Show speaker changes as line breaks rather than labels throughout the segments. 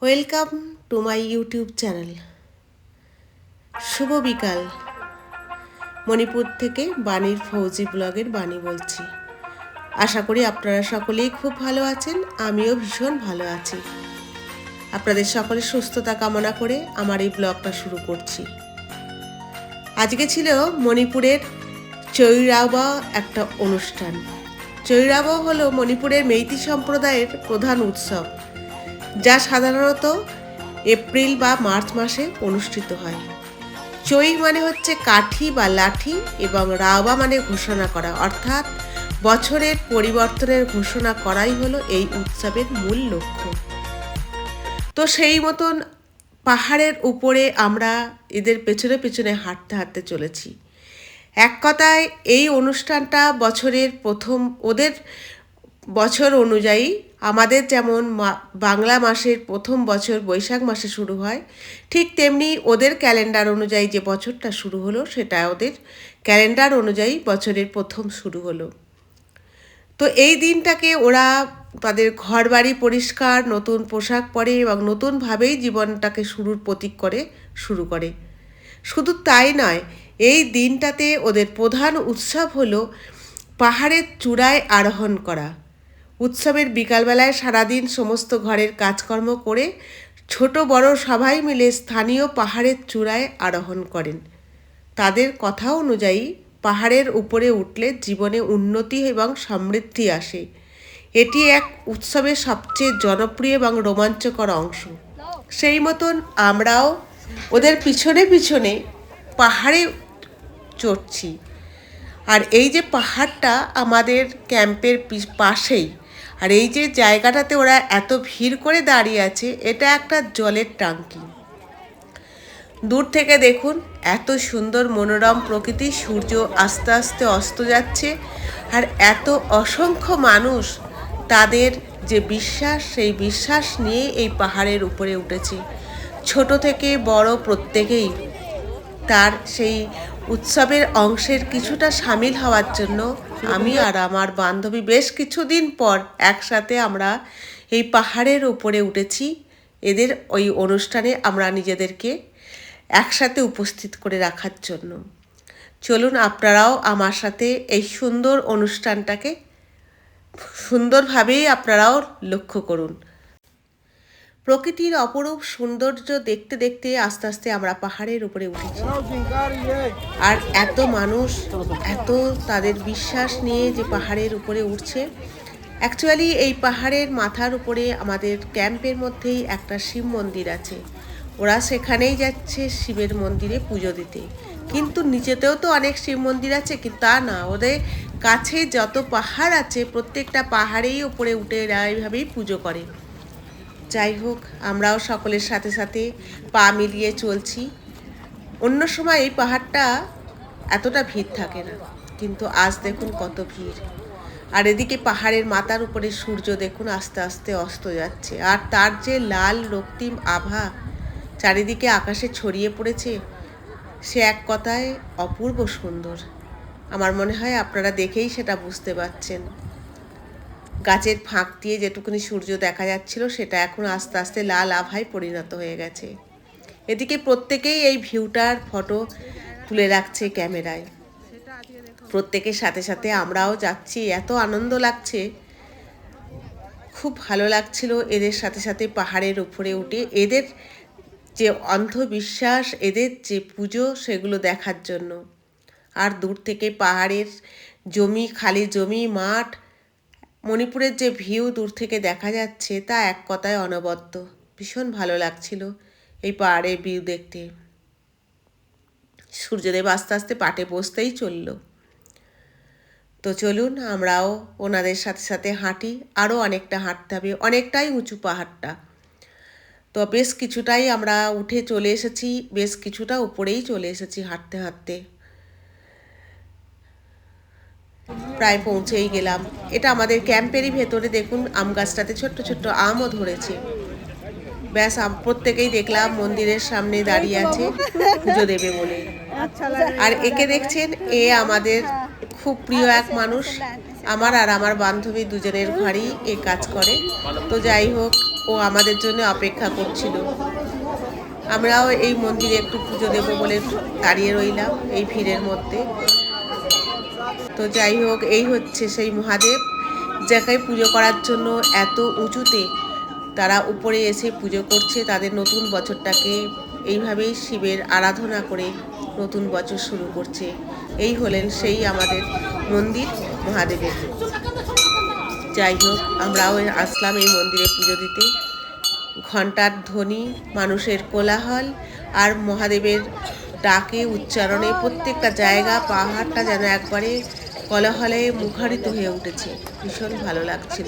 Welcome to my YouTube channel. শুভ বিকাল। মণিপুর থেকে বাণীর ফৌজি ব্লগের বাণী বলছি। আশা করি আপনারা সকলেই খুব ভালো আছেন, আমিও ভীষণ ভালো আছি। আপনাদের সকলের সুস্থতা কামনা করে আমার এই ব্লগটা শুরু করছি। আজকে ছিল মণিপুরের চৈরাবা একটা অনুষ্ঠান। চৈরাবা হলো মণিপুরের মেইতি সম্প্রদায়ের প্রধান উৎসব, যা সাধারণত এপ্রিল বা মার্চ মাসে অনুষ্ঠিত হয়। চৈ মানে হচ্ছে কাঠি বা লাঠি এবং রাওবা মানে ঘোষণা করা, অর্থাৎ বছরের পরিবর্তনের ঘোষণা করাই হলো এই উৎসবের মূল লক্ষ্য। তো সেই মতন পাহাড়ের উপরে আমরা এদের পেছনে পেছনে হাঁটতে হাঁটতে চলেছি। এক কথায় এই অনুষ্ঠানটা বছরের প্রথম, ওদের বছর অনুযায়ী আমাদের যেমন বাংলা মাসের প্রথম বছর বৈশাখ মাসে শুরু হয়, ঠিক তেমনি ওদের ক্যালেন্ডার অনুযায়ী যে বছরটা শুরু হলো সেটা ওদের ক্যালেন্ডার অনুযায়ী বছরের প্রথম শুরু হলো। তো এই দিনটাকে ওরা তাদের ঘরবাড়ি পরিষ্কার, নতুন পোশাক পরে এবং নতুনভাবেই জীবনটাকে শুরুর প্রতীক করে শুরু করে। শুধু তাই নয়, এই দিনটাতে ওদের প্রধান উৎসব হলো পাহাড়ের চূড়ায় আরোহণ করা। উৎসবের বিকালবেলায় সারাদিন সমস্ত ঘরের কাজকর্ম করে ছোট বড় সবাই মিলে স্থানীয় পাহাড়ের চূড়ায় আরোহণ করেন। তাদের কথা অনুযায়ী পাহাড়ের উপরে উঠলে জীবনে উন্নতি এবং সমৃদ্ধি আসে। এটি এক উৎসবের সবচেয়ে জনপ্রিয় এবং রোমাঞ্চকর অংশ। সেই মতন আমরাও ওদের পিছনে পিছনে পাহাড়ে চড়ছি। আর এই যে পাহাড়টা আমাদের ক্যাম্পের পাশেই, আর এই যে জায়গাটাতে ওরা এত ভিড় করে দাঁড়িয়ে আছে, এটা একটা জলের ট্যাঙ্কি। দূর থেকে দেখুন এত সুন্দর মনোরম প্রকৃতি, সূর্য আস্তে আস্তে অস্ত যাচ্ছে, আর এত অসংখ্য মানুষ তাদের যে বিশ্বাস, সেই বিশ্বাস নিয়ে এই পাহাড়ের উপরে উঠেছে। ছোট থেকে বড় প্রত্যেকেই তার সেই উৎসবের অংশের কিছুটা সামিল হওয়ার জন্য আমি আর আমার বান্ধবী বেশ কিছুদিন পর একসাথে আমরা এই পাহাড়ের উপরে উঠেছি। এদের ওই অনুষ্ঠানে আমরা নিজেদেরকে একসাথে উপস্থিত করে রাখার জন্য। চলুন আপনারাও আমার সাথে এই সুন্দর অনুষ্ঠানটাকে সুন্দরভাবেই আপনারাও লক্ষ্য করুন। প্রকৃতির অপরূপ সৌন্দর্য দেখতে দেখতে আস্তে আস্তে আমরা পাহাড়ের উপরে উঠেছি। আর এত মানুষ, এত তাদের বিশ্বাস নিয়ে যে পাহাড়ের উপরে উঠছে। অ্যাকচুয়ালি এই পাহাড়ের মাথার উপরে আমাদের ক্যাম্পের মধ্যেই একটা শিব মন্দির আছে। ওরা সেখানেই যাচ্ছে শিবের মন্দিরে পুজো দিতে। কিন্তু নিচেতেও তো অনেক শিব মন্দির আছে, কিন্তু তা না, ওদের কাছে যত পাহাড় আছে প্রত্যেকটা পাহাড়েই উপরে উঠে এরা এইভাবেই পুজো করে। যাই হোক, আমরাও সকলের সাথে সাথে পা মিলিয়ে চলছি। অন্য সময় এই পাহাড়টা এতটা ভিড় থাকে না, কিন্তু আজ দেখুন কত ভিড়। আর এদিকে পাহাড়ের মাথার উপরে সূর্য দেখুন আস্তে আস্তে অস্ত যাচ্ছে, আর তার যে লাল রক্তিম আভা চারিদিকে আকাশে ছড়িয়ে পড়েছে, সে এক কথায় অপূর্ব সুন্দর। আমার মনে হয় আপনারা দেখেই সেটা বুঝতে পারছেন। গাছের ফাঁক দিয়ে যেটুকুনি সূর্য দেখা যাচ্ছিল সেটা এখন আস্তে আস্তে লাল আভায় পরিণত হয়ে গেছে। এদিকে প্রত্যেকেই এই ভিউটার ফটো তুলে রাখছে ক্যামেরায়। প্রত্যেকের সাথে সাথে আমরাও যাচ্ছি, এত আনন্দ লাগছে, খুব ভালো লাগছিল এদের সাথে সাথে পাহাড়ের উপরে উঠে এদের যে অন্ধবিশ্বাস, এদের যে পুজো, সেগুলো দেখার জন্য। আর দূর থেকে পাহাড়ের জমি, খালি জমি, মাঠ, মণিপুরের যে ভিউ দূর থেকে দেখা যাচ্ছে তা এক কথায় অনবদ্য। ভীষণ ভালো লাগছিল এই পাহাড়ের ভিউ দেখতে। সূর্যদেব আস্তে আস্তে পাটে বসতেই চলল। তো চলুন আমরাও ওনাদের সাথে সাথে হাঁটি। আরও অনেকটা হাঁটতে হবে, অনেকটাই উঁচু পাহাড়টা। তো বেশ কিছুটাই আমরা উঠে চলে এসেছি, বেশ কিছুটা উপরেই চলে এসেছি হাঁটতে হাঁটতে। প্রায় পৌঁছেই গেলাম। এটা আমাদের ক্যাম্পেরই ভেতরে। দেখুন আম গাছটাতে ছোট্ট ছোট্ট আমও ধরেছে। ব্যাস প্রত্যেকেই দেখলাম মন্দিরের সামনে দাঁড়িয়ে আছে পুজো দেবে বলে। আর একে দেখছেন, এ আমাদের খুব প্রিয় এক মানুষ। আমার আর আমার বান্ধবী দুজনের ঘরেই এ কাজ করে। তো যাই হোক, ও আমাদের জন্য অপেক্ষা করছিল। আমরাও এই মন্দিরে একটু পুজো দেবো বলে দাঁড়িয়ে রইলাম এই ভিড়ের মধ্যে। তো যাই হোক, এই হচ্ছে সেই মহাদেব যাকে পুজো করার জন্য এত উঁচুতে তারা উপরে এসে পুজো করছে। তাদের নতুন বছরটাকে এইভাবেই শিবের আরাধনা করে নতুন বছর শুরু করছে। এই হলেন সেই আমাদের মন্দির মহাদেবের। যাই হোক, আমরাও আসলাম এই মন্দিরে পুজো দিতে। ঘণ্টার ধ্বনি, মানুষের কোলাহল আর মহাদেবের ডাকে উচ্চারণে প্রত্যেকটা জায়গা, পাহাড়টা যেন একবারে কোলাহলে মুখরিত হয়ে উঠেছে। ভীষণ ভালো লাগছিল।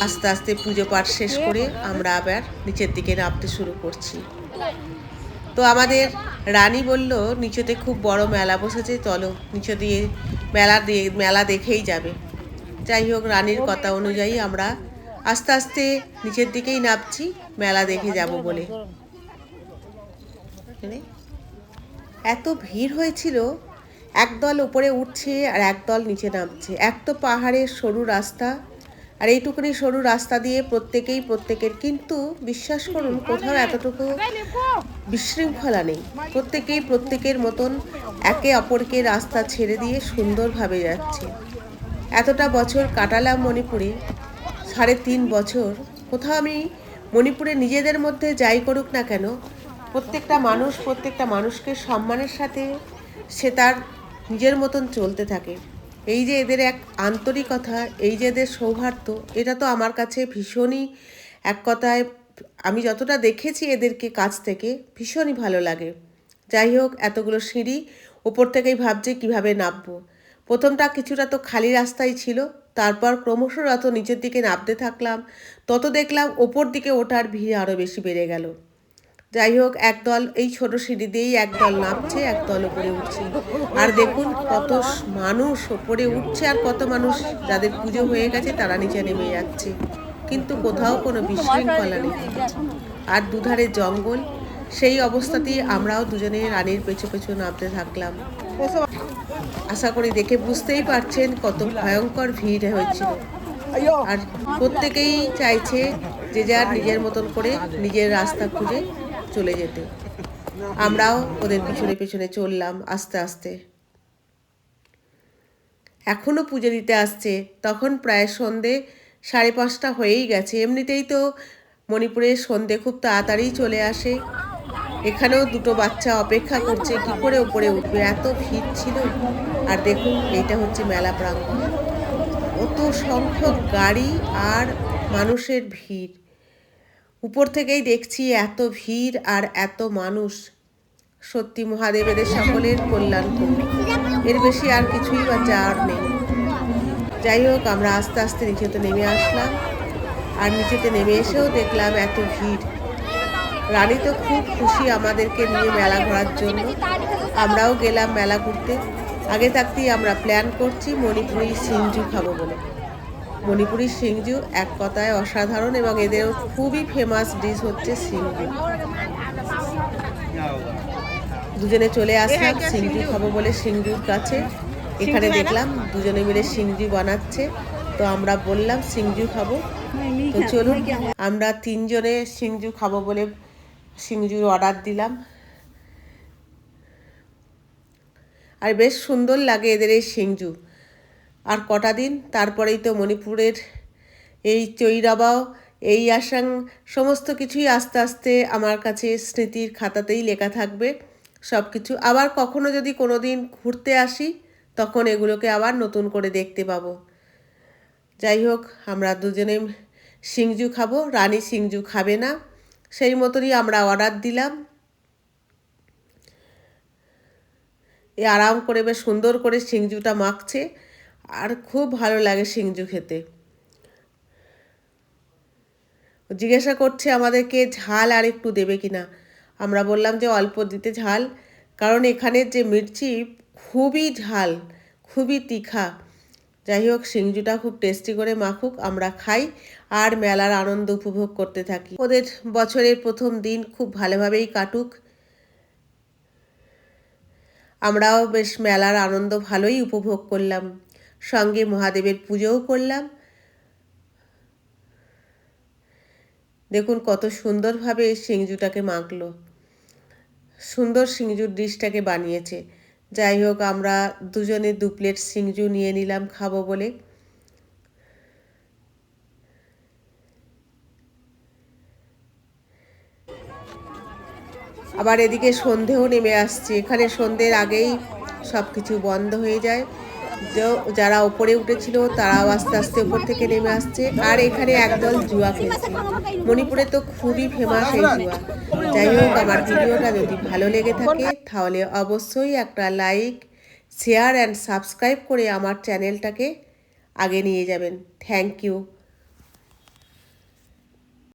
আস্তে আস্তে পুজো পাঠ শেষ করে আমরা আবার নিচের দিকে নামতে শুরু করছি। তো আমাদের রানী বলল নিচেতে খুব বড় মেলা বসেছে, চলো নিচে দিয়ে মেলা দেখেই যাবে। যাই হোক, রানীর কথা অনুযায়ী আমরা আস্তে আস্তে নিচের দিকেই নামছি মেলা দেখে যাব বলে। এত ভিড় হয়েছিল, একদল উপরে উঠছে আর একদল নিচে নামছে। এক তো পাহাড়ের সরু রাস্তা, আর এইটুকুনি সরু রাস্তা দিয়ে প্রত্যেকের, কিন্তু বিশ্বাস করুন কোথাও এতটুকু বিশৃঙ্খলা নেই। প্রত্যেকেই প্রত্যেকের মতন একে অপরকে রাস্তা ছেড়ে দিয়ে সুন্দরভাবে যাচ্ছে। এতটা বছর কাটালাম মণিপুরে, 3.5 বছর। কোথাও আমি মণিপুরে নিজেদের মধ্যে যাই করুক না কেন, প্রত্যেকটা মানুষকে সম্মানের সাথে সে তার নিজের মতন চলতে থাকে। এই যে এদের এক আন্তরিকতা, এই যে এদের সৌহার্দ্য, এটা তো আমার কাছে ভীষণই, এক কথায় আমি যতটা দেখেছি এদেরকে কাছ থেকে, ভীষণই ভালো লাগে। যাই হোক, এতগুলো সিঁড়ি উপর থেকেই ভাবছি কিভাবে নামবো। প্রথমটা কিছুটা তো খালি রাস্তাই ছিল, তারপর ক্রমশ যত নিচের দিকে নামতে থাকলাম তত দেখলাম ওপর দিকে ওঠার ভিড় আরও বেশি বেড়ে গেল। যাই হোক, একদল এই ছোট সিঁড়ি দিয়েই একদল নামছে, একদল ওপরে উঠছে। আর দেখুন কত মানুষ ওপরে উঠছে আর কত মানুষ যাদের পুজো হয়ে গেছে তারা নিচে নেমে যাচ্ছে, কিন্তু কোথাও কোনো বিশৃঙ্খলা নেই। আর দুধারে জঙ্গল, সেই অবস্থাতেই আমরাও দুজনে রানীর পেছু পেছু নামতে থাকলাম। আশা করি দেখে বুঝতেই পারছেন কত ভয়ঙ্কর ভিড় হয়েছিল। আর প্রত্যেকেই চাইছে যে যার নিজের মতন করে নিজের রাস্তা খুঁজে চলে যেতে। আমরাও ওদের পিছনে পিছনে চললাম আস্তে আস্তে। এখনো পুজো দিতে আসছে, তখন প্রায় সন্ধে 5:30 হয়েই গেছে। এমনিতেই তো মণিপুরের সন্ধে খুব তাড়াতাড়ি চলে আসে। এখানেও দুটো বাচ্চা অপেক্ষা করছে কি করে উপরে উঠবে, এত ভিড় ছিল। আর দেখুন, এইটা হচ্ছে মেলা প্রাঙ্গণ, কত সংখ্যক গাড়ি আর মানুষের ভিড়। উপর থেকেই দেখছি এত ভিড় আর এত মানুষ। সত্যি মহাদেব এদের সকলের কল্যাণ করুন, এর বেশি আর কিছুই বা চাওয়ার নেই। যাই হোক, আমরা আস্তে আস্তে নিচেতে নেমে আসলাম। আর নিচেতে নেমে এসেও দেখলাম এত ভিড়। রানী তো খুব খুশি আমাদেরকে নিয়ে মেলা ঘোরার জন্য। আমরাও গেলাম মেলা ঘুরতে। আগে থাকতেই আমরা প্ল্যান করছি মণিপুরি সিংজু খাবো বলে। মণিপুরি সিংজু এক কথায় অসাধারণ, এবং এদের খুবই ফেমাস ডিশ হচ্ছে সিংজু। দুজনে চলে আসলাম সিংজু খাবো বলে সিংজুর কাছে। এখানে দেখলাম দুজনে মিলে সিংজু বানাচ্ছে, তো আমরা বললাম সিংজু খাবো। তো চলুন, আমরা 3 জনে সিংজু খাবো বলে সিংজুর অর্ডার দিলাম। আর বেশ সুন্দর লাগে এদের এই সিংজু। আর কটা দিন তারপরেই তো মণিপুরের এই চৈরাবাও, এই আসাং, সমস্ত কিছুই আস্তে আস্তে আমার কাছে স্মৃতির খাতাতেই লেখা থাকবে সব কিছু। আবার কখনো যদি কোনো দিন ঘুরতে আসি তখন এগুলোকে আবার নতুন করে দেখতে পাবো। যাই হোক, আমরা দুজনে সিংজু খাবো, রানী সিংজু খাবে না, সেই মতনই আমরা অর্ডার দিলাম। এ আরাম করে বেশ সুন্দর করে সিংজুটা মাখছে, আর খুব ভালো লাগে সিংজু খেতে। জিজ্ঞাসা করছে আমাদেরকে ঝাল আর একটু দেবে কিনা। আমরা বললাম যে অল্প দিতে ঝাল, কারণ এখানের যে মির্চি খুবই ঝাল, খুবই তীখা। যাই হোক, সিংজুটা খুব টেস্টি করে মাখুক, আমরা খাই আর মেলার আনন্দ উপভোগ করতে থাকি। ওদের বছরের প্রথম দিন খুব ভালোভাবেই কাটুক। আমরাও বেশ মেলার আনন্দ ভালোই উপভোগ করলাম, সঙ্গে মহাদেবের পুজোও করলাম। দেখুন কত সুন্দরভাবে সিংজুটাকে মাখলো, সুন্দর সিংজুর ডিশটাকে বানিয়েছে। যাই হোক, আমরা দুজনে 2 প্লেট সিংজু নিয়ে নিলাম খাবো বলে। আবার এদিকে সন্ধেও নেমে আসছে। এখানে সন্ধ্যের আগেই সব কিছু বন্ধ হয়ে যায়। যারা ওপরে উঠেছিল তারাও আস্তে আস্তে ওপর থেকে নেমে আসছে। আর এখানে একদল জুয়া খেলছে। মণিপুরে তো খুবই ফেমাস এই জুয়া। যাই হোক, আমার ভিডিওটা যদি ভালো লেগে থাকে তাহলে অবশ্যই একটা লাইক, শেয়ার অ্যান্ড সাবস্ক্রাইব করে আমার চ্যানেলটাকে আগে নিয়ে যাবেন। Thank you.